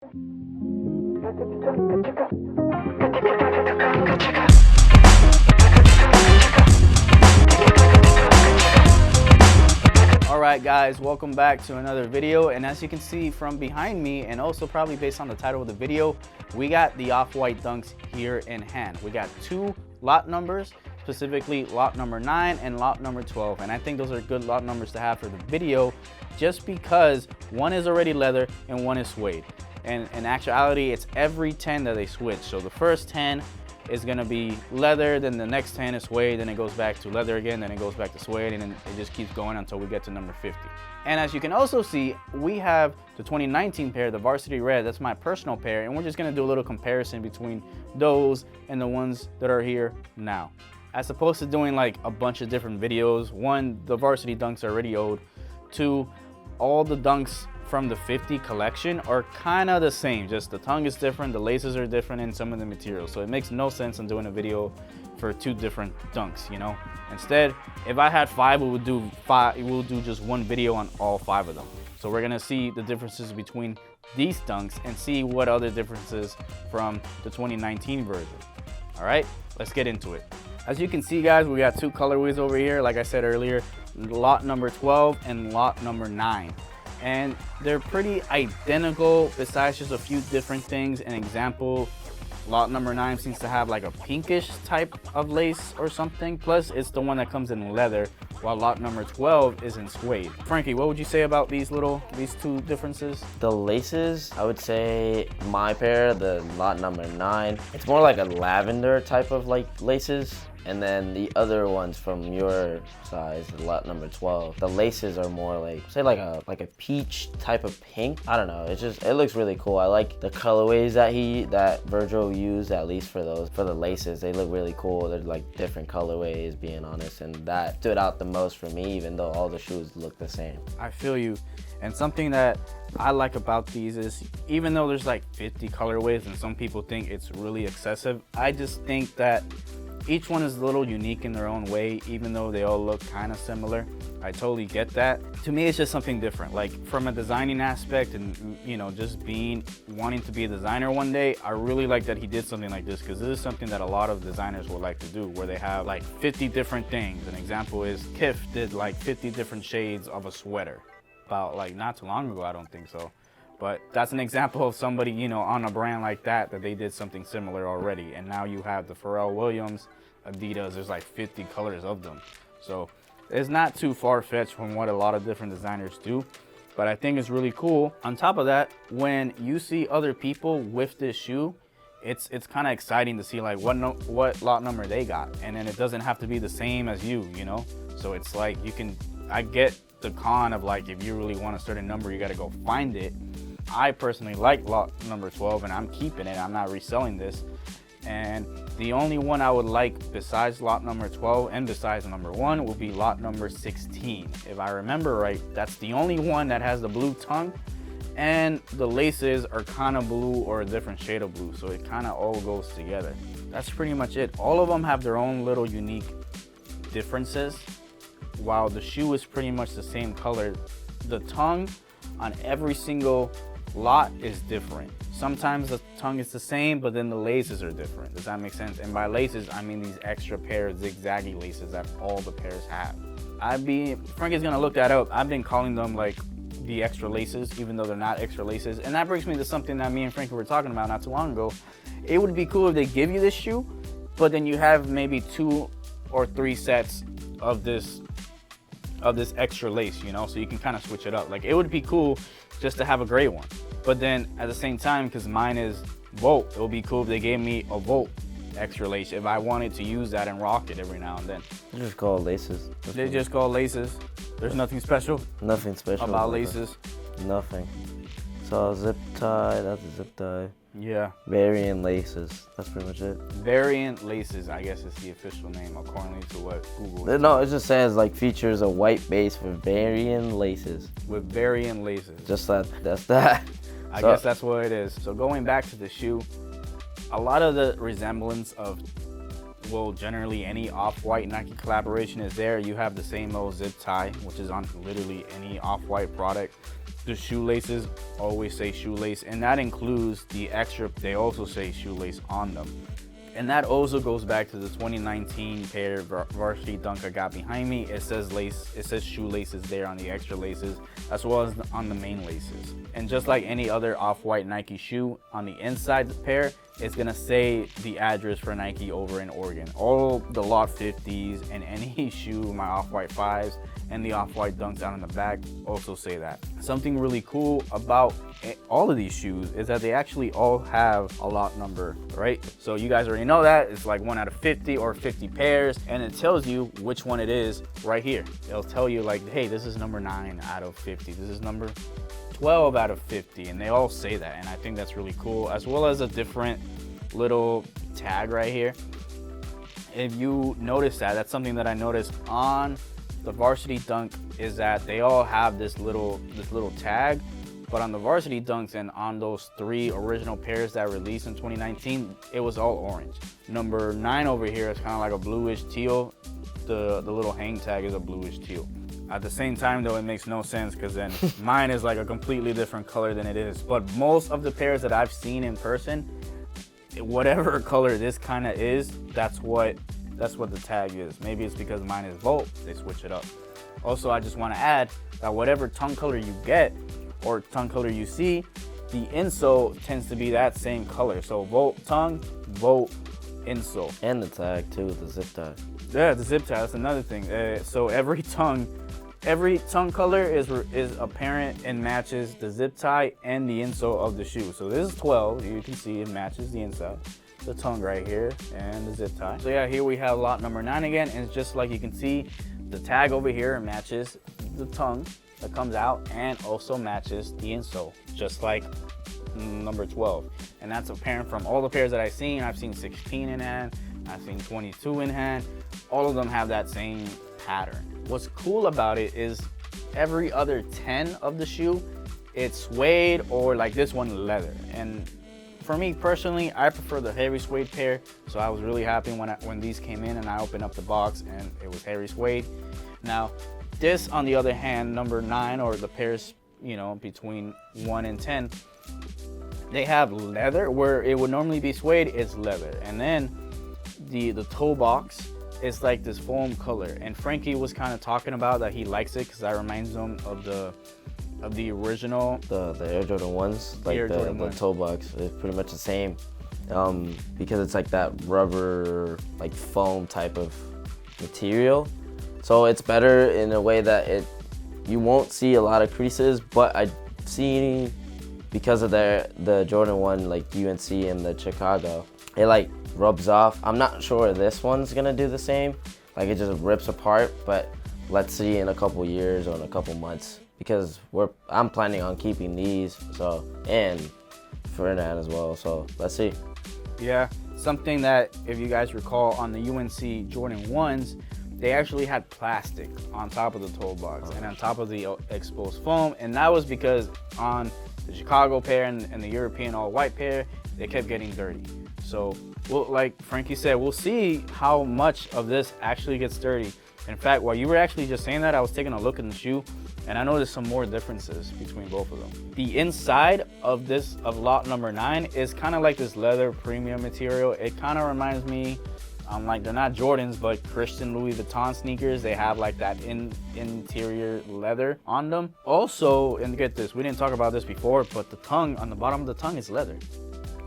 Alright guys, welcome back to another video, and as you can see from behind me, and also probably based on the title of the video, we got the off-white dunks here in hand. We got two lot numbers, specifically lot number 9 and lot number 12, and I think those are good lot numbers to have for the video just because one is already leather and one is suede. And in actuality, it's every 10 that they switch. So the first 10 is gonna be leather, then the next 10 is suede, then it goes back to leather again, then it goes back to suede, and then it just keeps going until we get to number 50. And as you can also see, we have the 2019 pair, the Varsity Red. That's my personal pair, and we're just gonna do a little comparison between those and the ones that are here now. As opposed to doing like a bunch of different videos, one, the Varsity dunks are already old. Two, all the dunks from the 50 collection are kind of the same, just the tongue is different, the laces are different, and some of the materials. So it makes no sense in doing a video for two different dunks, you know. Instead, if I had 5, we would do just one video on all 5 of them. So we're gonna see the differences between these dunks and see what other differences from the 2019 version. All right, let's get into it. As you can see guys, we got two colorways over here. Like I said earlier, lot number 12 and lot number 9. And they're pretty identical besides just a few different things. An example, lot number 9 seems to have like a pinkish type of lace or something. Plus it's the one that comes in leather, while lot number 12 is in suede. Frankie, what would you say about these two differences? The laces, I would say my pair, the lot number 9, it's more like a lavender type of like laces. And then the other ones from your size, the lot number 12, the laces are more like, say like a peach type of pink. I don't know, it looks really cool. I like the colorways that Virgil used, at least for the laces. They look really cool. They're like different colorways, being honest, and that stood out the most for me, even though all the shoes look the same. I feel you. And something that I like about these is, even though there's like 50 colorways and some people think it's really excessive, I just think that each one is a little unique in their own way, even though they all look kind of similar. I totally get that. To me, it's just something different. Like from a designing aspect and, you know, just wanting to be a designer one day, I really like that he did something like this, because this is something that a lot of designers would like to do, where they have like 50 different things. An example is Kif did like 50 different shades of a sweater. About like not too long ago, I don't think so. But that's an example of somebody, you know, on a brand like that they did something similar already. And now you have the Pharrell Williams, Adidas, there's like 50 colors of them. So it's not too far-fetched from what a lot of different designers do, but I think it's really cool. On top of that, when you see other people with this shoe, it's kind of exciting to see like what lot number they got. And then it doesn't have to be the same as you know? So it's like I get the con of like, if you really want a certain number, you got to go find it. I personally like lot number 12 and I'm keeping it. I'm not reselling this. And the only one I would like besides lot number 12 and besides number 1 will be lot number 16. If I remember right, that's the only one that has the blue tongue and the laces are kind of blue or a different shade of blue. So it kind of all goes together. That's pretty much it. All of them have their own little unique differences. While the shoe is pretty much the same color, the tongue on every single lot is different. Sometimes the tongue is the same, but then the laces are different. Does that make sense? And by laces, I mean these extra pair of zigzaggy laces that all the pairs have. Frankie's gonna look that up. I've been calling them like the extra laces, even though they're not extra laces. And that brings me to something that me and Frankie were talking about not too long ago. It would be cool if they give you this shoe, but then you have maybe 2 or 3 sets of this extra lace, you know, so you can kind of switch it up. Like it would be cool just to have a gray one, but then at the same time, because mine is Volt, it would be cool if they gave me a Volt extra lace if I wanted to use that and rock it every now and then. They're just called laces. They just call laces. There's nothing special. Nothing special about laces. Nothing. So zip tie, that's a zip tie. Yeah. Variant laces. That's pretty much it. Variant laces, I guess is the official name according to what Google is. No, it just says like features a white base with variant laces. With variant laces. Just that's that. I guess that's what it is. So going back to the shoe, a lot of the resemblance of, well, generally any Off-White Nike collaboration is there. You have the same old zip tie, which is on literally any Off-White product. The shoelaces always say shoelace, and that includes the extra, they also say shoelace on them. And that also goes back to the 2019 pair Varsity Dunk I got behind me. It says shoelaces there on the extra laces, as well as on the main laces. And just like any other off-white Nike shoe, on the inside the pair, it's gonna say the address for Nike over in Oregon. All the Lot 50s and any shoe, my off-white 5s and the off-white Dunks out on the back also say that. Something really cool about all of these shoes is that they actually all have a lot number, right? So you guys already know that. It's like 1 out of 50 or 50 pairs, and it tells you which one it is right here. It'll tell you like, hey, this is number 9 out of 50. This is number 12 out of 50, and they all say that, and I think that's really cool, as well as a different little tag right here. If you notice that, that's something that I noticed on the Varsity Dunk, is that they all have this little tag, but on the Varsity Dunks and on those 3 original pairs that released in 2019, it was all orange. Number 9 over here is kind of like a bluish teal. The little hang tag is a bluish teal. At the same time though, it makes no sense, because then mine is like a completely different color than it is. But most of the pairs that I've seen in person, whatever color this kind of is, that's what the tag is. Maybe it's because mine is Volt, they switch it up. Also, I just want to add that whatever tongue color you get or tongue color you see, the insole tends to be that same color. So Volt tongue, Volt insole. And the tag too, the zip tie. Yeah, the zip tie, that's another thing. So every tongue color is apparent and matches the zip tie and the insole of the shoe. So this is 12, you can see it matches the inside, the tongue right here, and the zip tie. So yeah, here we have lot number 9 again, and it's just like you can see, the tag over here matches the tongue that comes out and also matches the insole, just like number 12. And that's apparent from all the pairs that I've seen. I've seen 16 in hand, I've seen 22 in hand. All of them have that same pattern. What's cool about it is every other 10 of the shoe, it's suede or like this one, leather. And for me personally, I prefer the heavy suede pair, so I was really happy when these came in and I opened up the box and it was heavy suede. Now, this on the other hand, number 9, or the pairs, you know, between 1 and 10, they have leather where it would normally be suede, it's leather. And then the toe box is like this foam color, and Frankie was kind of talking about that he likes it because that reminds him of the original, the Air Jordan 1s, like the toe box is pretty much the same, because it's like that rubber, like foam type of material. So it's better in a way that you won't see a lot of creases, but I've seen, because of the Jordan 1, like UNC and the Chicago, it like rubs off. I'm not sure this one's gonna do the same, like it just rips apart, but let's see in a couple years or in a couple months, because I'm planning on keeping these, so, and Ferdinand as well, so let's see. Yeah, something that, if you guys recall, on the UNC Jordan 1s, they actually had plastic on top of the toe box and on top of the exposed foam, and that was because on the Chicago pair and the European all-white pair, they kept getting dirty. So, like Frankie said, we'll see how much of this actually gets dirty. In fact, while you were actually just saying that, I was taking a look in the shoe, and I noticed some more differences between both of them. The inside of lot number 9 is kind of like this leather premium material. It kind of reminds me, like, they're not Jordans, but Christian Louis Vuitton sneakers. They have like that interior leather on them. Also, and get this, we didn't talk about this before, but the tongue, on the bottom of the tongue is leather.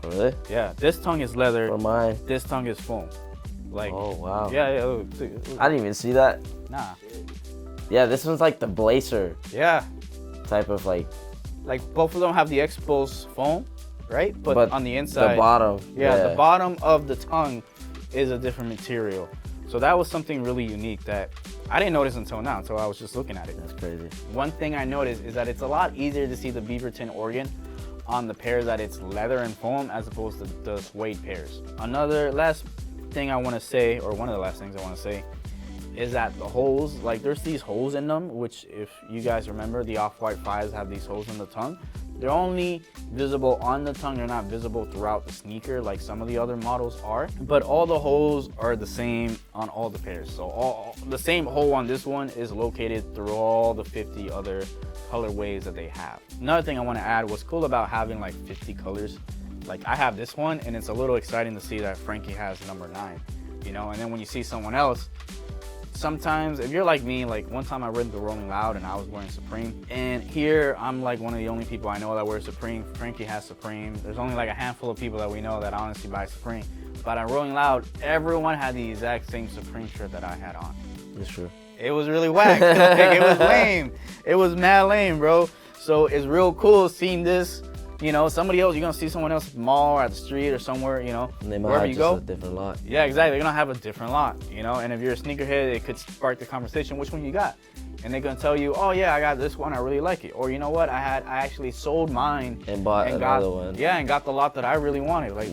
Really? Yeah, this tongue is leather. For mine. This tongue is foam. Like, oh wow. Yeah. Look. I didn't even see that. Nah. Yeah, this one's like the Blazer. Yeah. Type of like both of them have the exposed foam, right? But on the inside, the bottom. Yeah, the bottom of the tongue is a different material. So that was something really unique that I didn't notice until now, until I was just looking at it. That's crazy. One thing I noticed is that it's a lot easier to see the Beaverton Oregon on the pairs that it's leather and foam as opposed to the suede pairs. Another last thing I want to say, or one of the last things I want to say, is that the holes, like there's these holes in them, which if you guys remember, the Off-White 5s have these holes in the tongue. They're only visible on the tongue. They're not visible throughout the sneaker like some of the other models are. But all the holes are the same on all the pairs. So the same hole on this one is located through all the 50 other colorways that they have. Another thing I want to add, what's cool about having like 50 colors, like I have this one, and it's a little exciting to see that Frankie has number 9, you know. And then when you see someone else, sometimes if you're like me, like one time I read the Rolling Loud and I was wearing Supreme, and here I'm like one of the only people I know that wears Supreme. Frankie has Supreme. There's only like a handful of people that we know that honestly buy Supreme. But on Rolling Loud, everyone had the exact same Supreme shirt that I had on. That's true. It was really whack. Like, it was lame. It was mad lame, bro. So it's real cool seeing this. You know, somebody else, you're gonna see someone else at the mall or at the street or somewhere, you know, and they might wherever have you just go. a different lot. Yeah, exactly. They're gonna have a different lot, you know. And if you're a sneakerhead, it could spark the conversation. Which one you got? And they're gonna tell you, oh yeah, I got this one. I really like it. Or you know what? I actually sold mine And bought another one. Yeah, and got the lot that I really wanted. Like,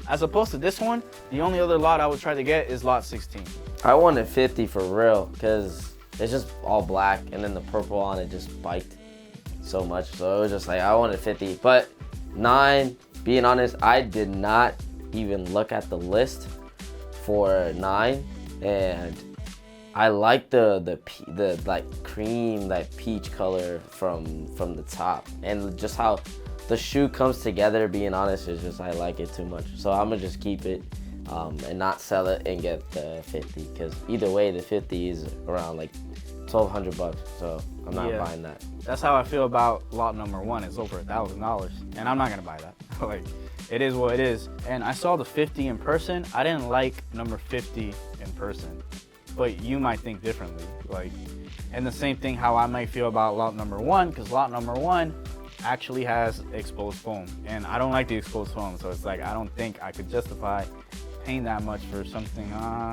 as opposed to this one, the only other lot I would try to get is lot 16. I wanted 50 for real, because it's just all black, and then the purple on it just spiked so much. So it was just like, I wanted 50. But 9, being honest, I did not even look at the list for 9, and I like the like cream, like peach color from the top, and just how the shoe comes together. Being honest, is just I like it too much, so I'm gonna just keep it and not sell it and get the 50, because either way the 50 is around like $1,200, so I'm not buying that. That's how I feel about lot number 1. It's over $1,000, and I'm not gonna buy that. Like, it is what it is. And I saw the 50 in person. I didn't like number 50 in person, but you might think differently. Like, and the same thing how I might feel about lot number 1, because lot number 1 actually has exposed foam, and I don't like the exposed foam. So it's like I don't think I could justify paying that much for something.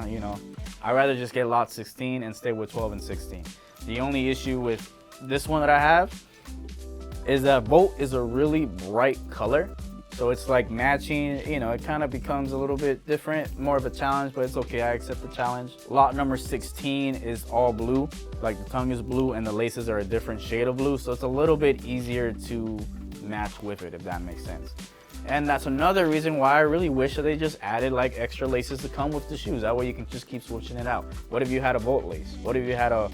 You know, I'd rather just get lot 16 and stay with 12 and 16. The only issue with this one that I have is that Volt is a really bright color. So it's like matching, you know, it kind of becomes a little bit different, more of a challenge, but it's okay, I accept the challenge. Lot number 16 is all blue, like the tongue is blue and the laces are a different shade of blue. So it's a little bit easier to match with it, if that makes sense. And that's another reason why I really wish that they just added like extra laces to come with the shoes. That way you can just keep switching it out. What if you had a Volt lace? What if you had an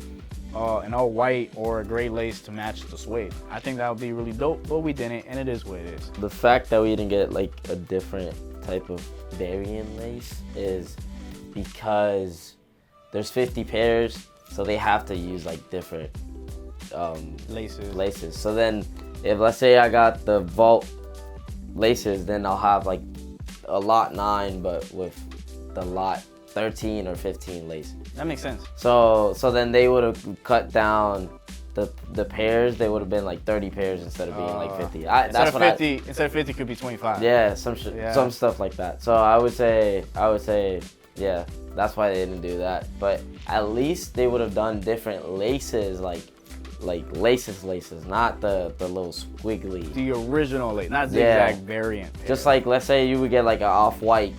all white or a gray lace to match the suede? I think that would be really dope, but we didn't, and it is what it is. The fact that we didn't get like a different type of variant lace is because there's 50 pairs, so they have to use like different laces. So then if, let's say I got the Vault laces, then I'll have like a lot 9 but with the lot 13 or 15 laces. That makes sense. So then they would have cut down the pairs. They would have been like 30 pairs instead of being like 50. Instead of 50 could be 25. Yeah, some stuff like that. So I would say yeah, that's why they didn't do that. But at least they would have done different laces, like laces, not the little squiggly. The original lace, not the exact variant. Just like, let's say you would get like an off-white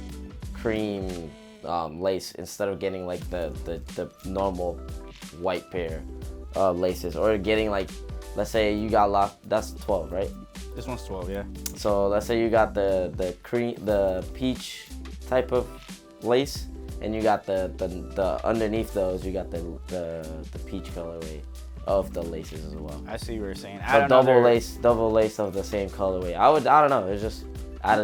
cream lace instead of getting like the normal white pair laces, or getting like, let's say you got locked. That's 12, right? This one's 12, yeah. So let's say you got the peach type of lace, and you got the underneath those you got the peach colorway of the laces as well. I see what you're saying. So double lace of the same colorway. I don't know. It's just add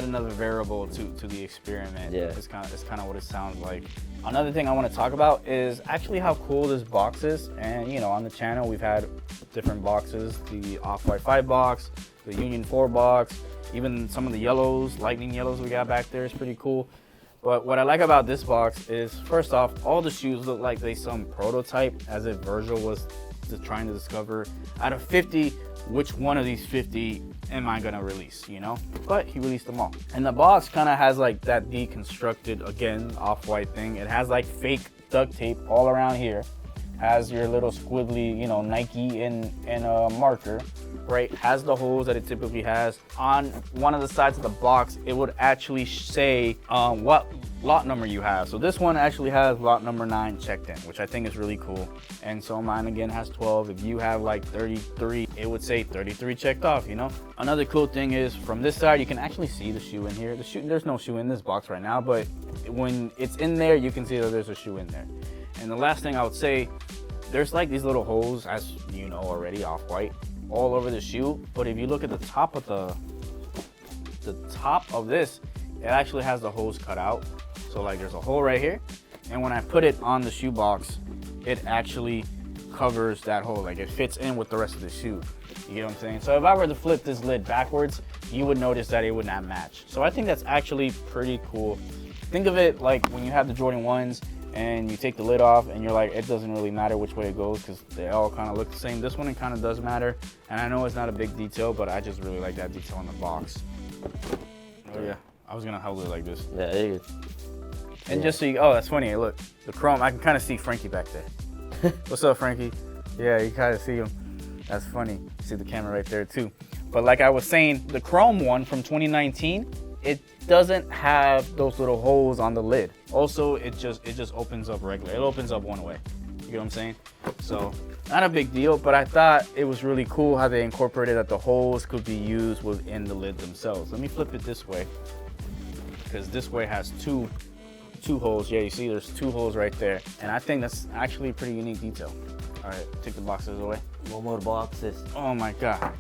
another variable to the experiment. Yeah. It's kind of what it sounds like. Another thing I want to talk about is actually how cool this box is. And you know, on the channel we've had different boxes: the Off-White 5 box, the Union 4 box, even some of the yellows, lightning yellows we got back there is pretty cool. But what I like about this box is, first off, all the shoes look like they some prototype, as if Virgil was trying to discover, out of 50, which one of these 50 am I gonna release, you know? But he released them all. And the box kind of has like that deconstructed, again, Off-White thing. It has like fake duct tape all around here. Has your little squiggly, you know, Nike and a marker. right, has the holes that it typically has. On one of the sides of the box, it would actually say what lot number you have. So this one actually has lot number 9 checked in, which I think is really cool. And so mine again has 12. If you have like 33, it would say 33 checked off, you know? Another cool thing is from this side, you can actually see the shoe in here. There's no shoe in this box right now, but when it's in there, you can see that there's a shoe in there. And the last thing I would say, there's like these little holes, as you know already, Off-White, all over the shoe. But if you look at the top of the top of this, it actually has the holes cut out. So like there's a hole right here, and when I put it on the shoe box, it actually covers that hole. Like it fits in with the rest of the shoe. You get what I'm saying? So if I were to flip this lid backwards, you would notice that it would not match. So I think that's actually pretty cool. Think of it like when you have the Jordan 1s and you take the lid off and you're like, it doesn't really matter which way it goes because they all kind of look the same. This one, it kind of does matter. And I know it's not a big detail, but I just really like that detail on the box. Oh yeah, I was gonna hold it like this. Yeah, there you go. And just so you, oh, that's funny. Look, the chrome, I can kind of see Frankie back there. What's up, Frankie? Yeah, you kind of see him. That's funny. You see the camera right there too. But like I was saying, the chrome one from 2019, it doesn't have those little holes on the lid. Also, it just opens up regular. It opens up one way. You know what I'm saying? So not a big deal, but I thought it was really cool how they incorporated that the holes could be used within the lid themselves. Let me flip it this way, because this way has two holes. Yeah, you see there's 2 holes right there. And I think that's actually a pretty unique detail. All right, take the boxes away. One more boxes. Oh my God.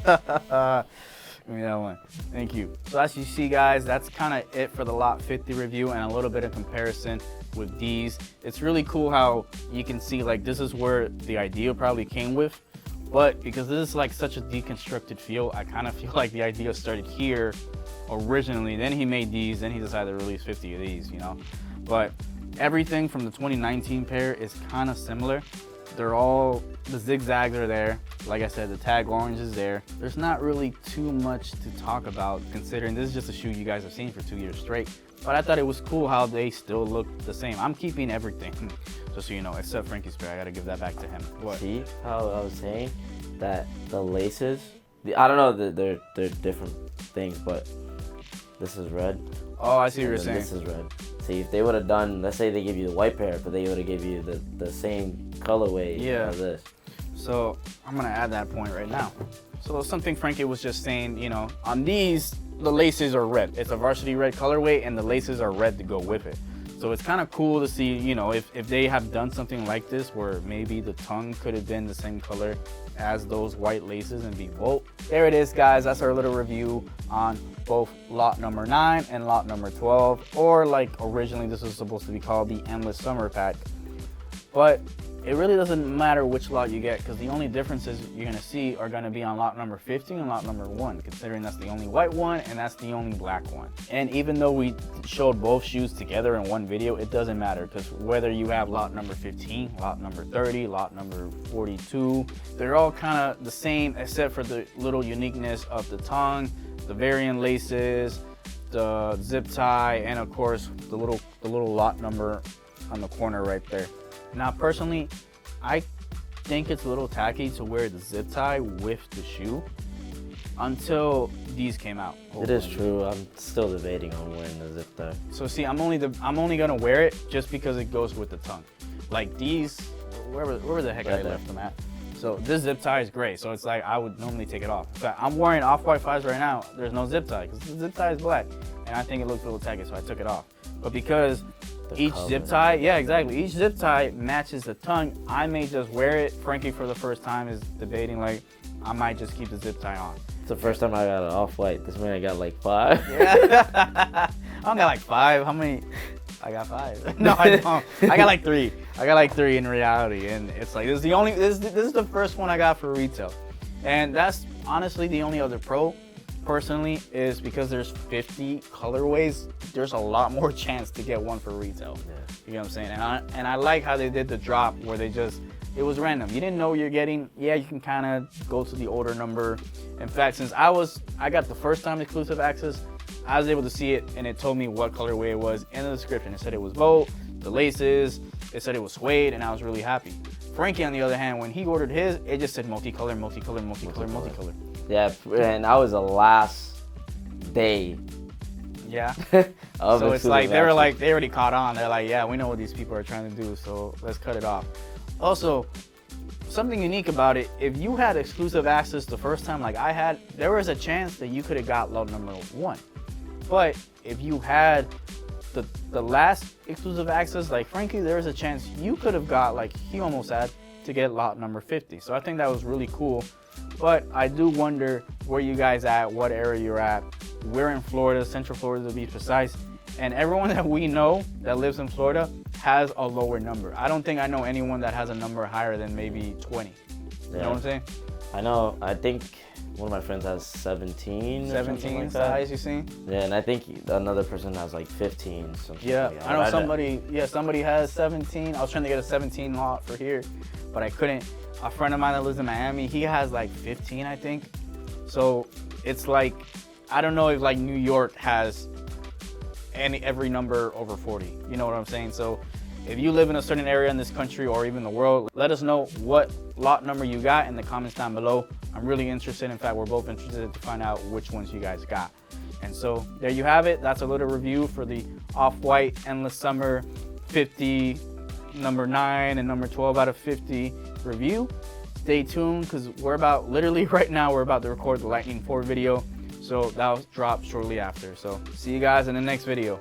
Give me that one. Thank you. So as you see, guys, that's kind of it for the Lot 50 review and a little bit of comparison with these. It's really cool how you can see like this is where the idea probably came with, but because this is like such a deconstructed feel, I kind of feel like the idea started here originally, then he made these, then he decided to release 50 of these, you know. But everything from the 2019 pair is kind of similar. They're all, the zigzags are there. Like I said, the tag orange is there. There's not really too much to talk about considering this is just a shoe you guys have seen for 2 years straight. But I thought it was cool how they still look the same. I'm keeping everything, just so you know, except Frankie's pair. I gotta give that back to him. What? See how I was saying that the laces, I don't know, they're different things, but this is red. Oh, I see what you're saying. This is red. See, if they would have done, let's say they give you the white pair, but they would have give you the same colorway of this. So I'm gonna add that point right now. So something Frankie was just saying, you know, on these, the laces are red. It's a varsity red colorway and the laces are red to go with it. So it's kind of cool to see, you know, if they have done something like this where maybe the tongue could have been the same color as those white laces and be both. There it is, guys. That's our little review on both lot number 9 and lot number 12, or like originally this was supposed to be called the Endless Summer Pack. But it really doesn't matter which lot you get, because the only differences you're gonna see are gonna be on lot number 50 and lot number 1, considering that's the only white one and that's the only black one. And even though we showed both shoes together in one video, it doesn't matter, because whether you have lot number 15, lot number 30, lot number 42, they're all kind of the same except for the little uniqueness of the tongue, the variant laces, the zip tie, and of course the little lot number on the corner right there. Now personally, I think it's a little tacky to wear the zip tie with the shoe until these came out. It is true. I'm still debating on wearing the zip tie. So see, I'm only gonna wear it just because it goes with the tongue. Like these, where the heck I left them at. So this zip tie is gray, so it's like I would normally take it off. In fact, I'm wearing Off-White 5s right now. There's no zip tie because the zip tie is black, and I think it looks a little tacky, so I took it off. But because each zip tie, yeah, exactly. Each zip tie matches the tongue. I may just wear it. Frankie, for the first time, is debating like I might just keep the zip tie on. It's the first time I got an Off-White. This man got like 5. Yeah. I don't got like 5. How many? I got 5. No, I don't. I got like 3. I got like 3 in reality, and it's like this is the first one I got for retail, and that's honestly the only other pro. Personally, is because there's 50 colorways, there's a lot more chance to get one for retail. Yeah. You know what I'm saying? And I like how they did the drop where it was random. You didn't know what you're getting. Yeah, you can kind of go to the order number. In fact, since I got the first time exclusive access, I was able to see it, and it told me what colorway it was in the description. It said it was Volt, the laces, it said it was suede, and I was really happy. Frankie, on the other hand, when he ordered his, it just said multicolor, multicolor, multicolor, multicolor. Yeah, and that was the last day. Yeah. of So it's like, they were access. like, they already caught on. They're like, yeah, we know what these people are trying to do, so let's cut it off. Also, something unique about it, if you had exclusive access the first time like I had, there was a chance that you could have got lot number 1. But if you had the last exclusive access like Frankie, there was a chance you could have got, like he almost had, to get lot number 50. So I think that was really cool. But I do wonder where you guys at, what area you're at. We're in Florida, Central Florida to be precise, and everyone that we know that lives in Florida has a lower number. I don't think I know anyone that has a number higher than maybe 20. You know what I'm saying? I know. I think one of my friends has 17. 17 like is the that. highest you've seen? Yeah, and I think another person has like 15. Yeah, like that. I know somebody. Yeah, somebody has 17. I was trying to get a 17 lot for here, but I couldn't. A friend of mine that lives in Miami, he has like 15, I think. So it's like, I don't know if like New York has every number over 40. You know what I'm saying? So if you live in a certain area in this country or even the world, let us know what lot number you got in the comments down below. I'm really interested. In fact, we're both interested to find out which ones you guys got. And so there you have it. That's a little review for the Off-White Endless Summer 50, number 9 and number 12 out of 50 review. Stay tuned, because we're about, literally right now, we're about to record the Lightning 4 video. So that'll drop shortly after. So see you guys in the next video.